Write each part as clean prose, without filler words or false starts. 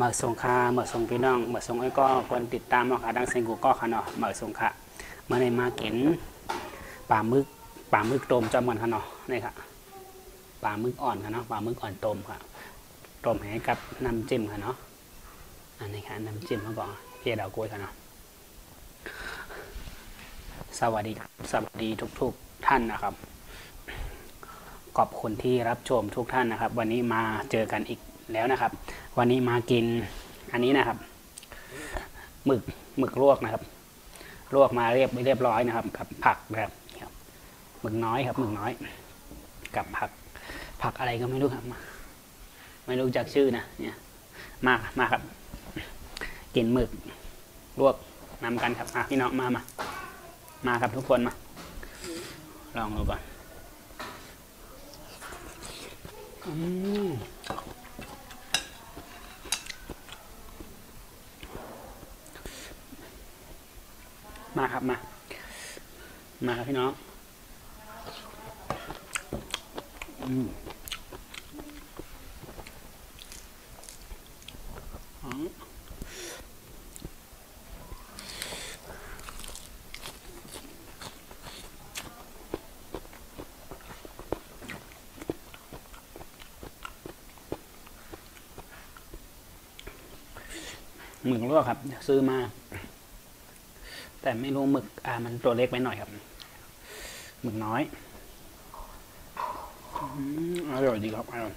mở sông kha mở sôngพี่น้องmở sôngไอ้ก็คนติดตามเนาะค่ะดังเซงกูก็ค่ะเนาะmở sôngค่ะเมื่อในมาเก็นปลาหมึกต้มจำกันค่ะเนาะนี่ค่ะปลาหมึกอ่อนค่ะเนาะปลาหมึกอ่อนต้มค่ะต้มให้กับน้ำจิ้มค่ะเนาะอันนี้ค่ะน้ำจิ้มเขาบอกเกี๊ยวดาวกล้วยค่ะเนาะสวัสดีทุกท่านนะครับขอบคุณที่รับชมทุกท่านนะครับวันนี้มาเจอกันอีกแล้วนะครับวันนี้มากินอันนี้นะครับหมึกลวกนะครับลวกมาเรียบร้อยนะครับกับผักแบบหมึกน้อยครับหมึกน้อยกับผักอะไรก็ไม่รู้ครับไม่รู้จักชื่อนะเนี่ยมาครับกินหมึกลวกนำกันครับพี่น้องมาครับทุกคนมาลองดูก่อนมาครับมาครับพี่น้องหมึกลวกครับซื้อมาแต่ไม่รู้หมึกมันตัวเล็กไปหน่อยครับหมึกน้อยอร่อยดีครับอร่อย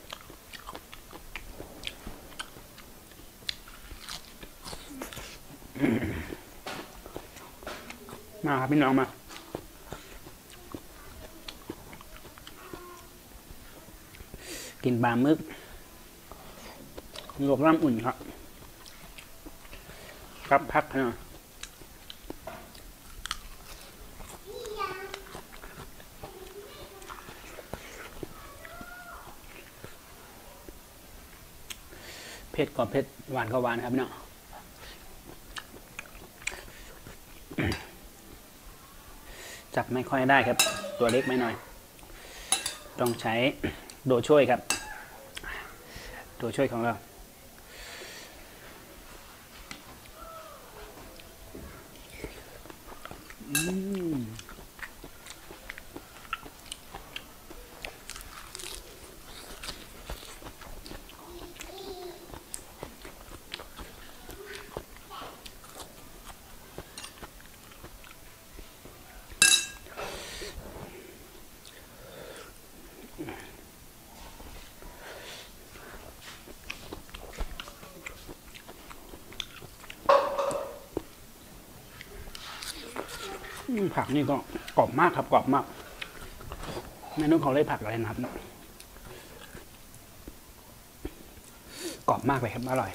มาครับพี่น้องมากินปลาหมึกลวกน้ำอุ่นครับพักนะเผ็ดก็เผ็ดหวานก็หวานครับเนาะจับไม่ค่อยได้ครับตัวเล็กไม่หน่อยต้องใช้ตัวช่วยครับตัวช่วยของเราผักนี่ก็กรอบมากครับกรอบมากไม่รู้เขาเรียกผักอะไรนะครับกรอบมากเลยครับอร่อย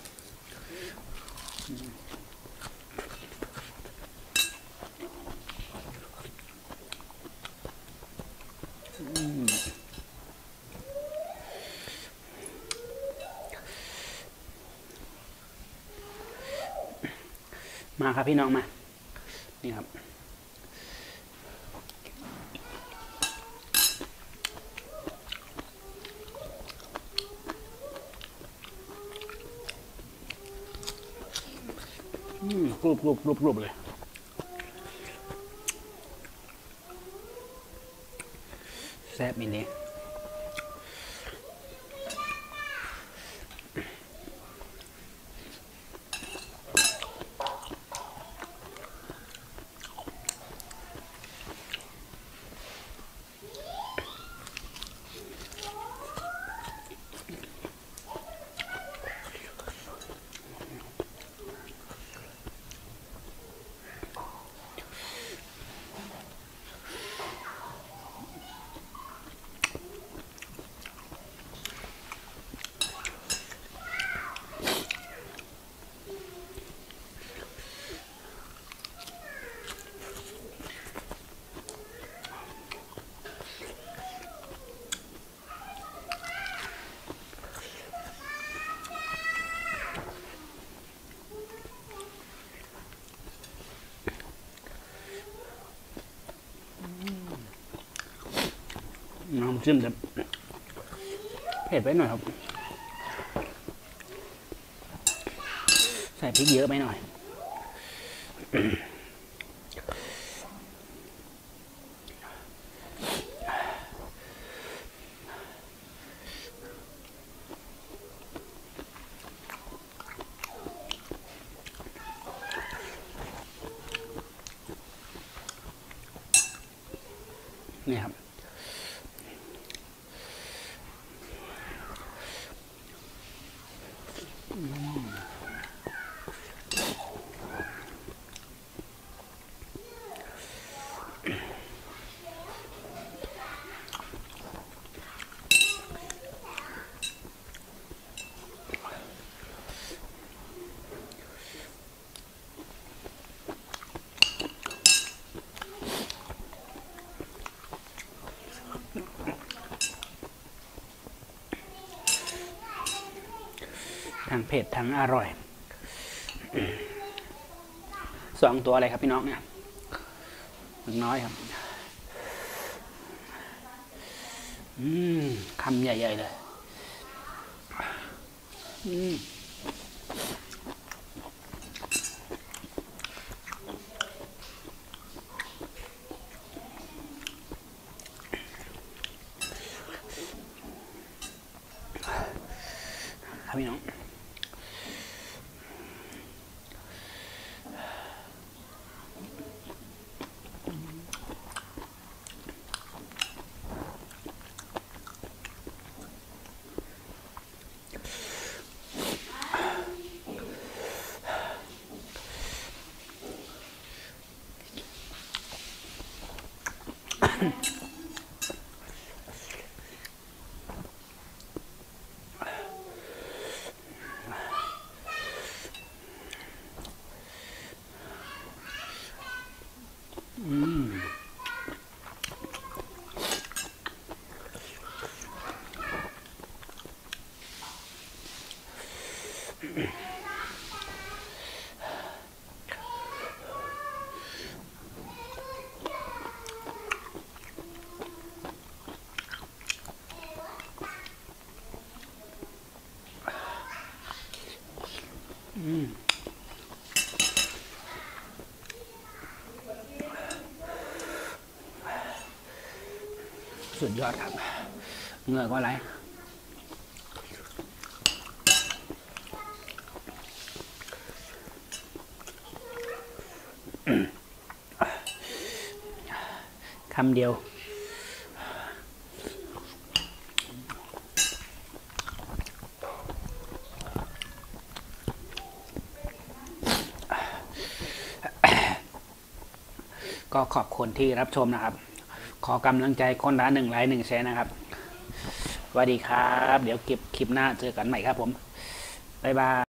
มาครับพี่น้องมานี่ครับรูปเลยแซ่บมินิน้ำจิ้มจะเผ็ดไปหน่อยครับ ส่พริกเยอะไปหน่อยนี่ครับทั้งเผ็ดทั้งอร่อย2 ตัวอะไรครับพี่น้องเนี่ยน้อยครับคำใหญ่ๆเลยครับพี่น้องสุดยอดครับเหงื่อก็ไหลคำเดียวก็ขอบคุณที่รับชมนะครับขอกำลังใจคนละ1 ไลค์ 1 แชร์นะครับสวัสดีครับเดี๋ยวคลิปหน้าเจอกันใหม่ครับผมบ๊ายบาย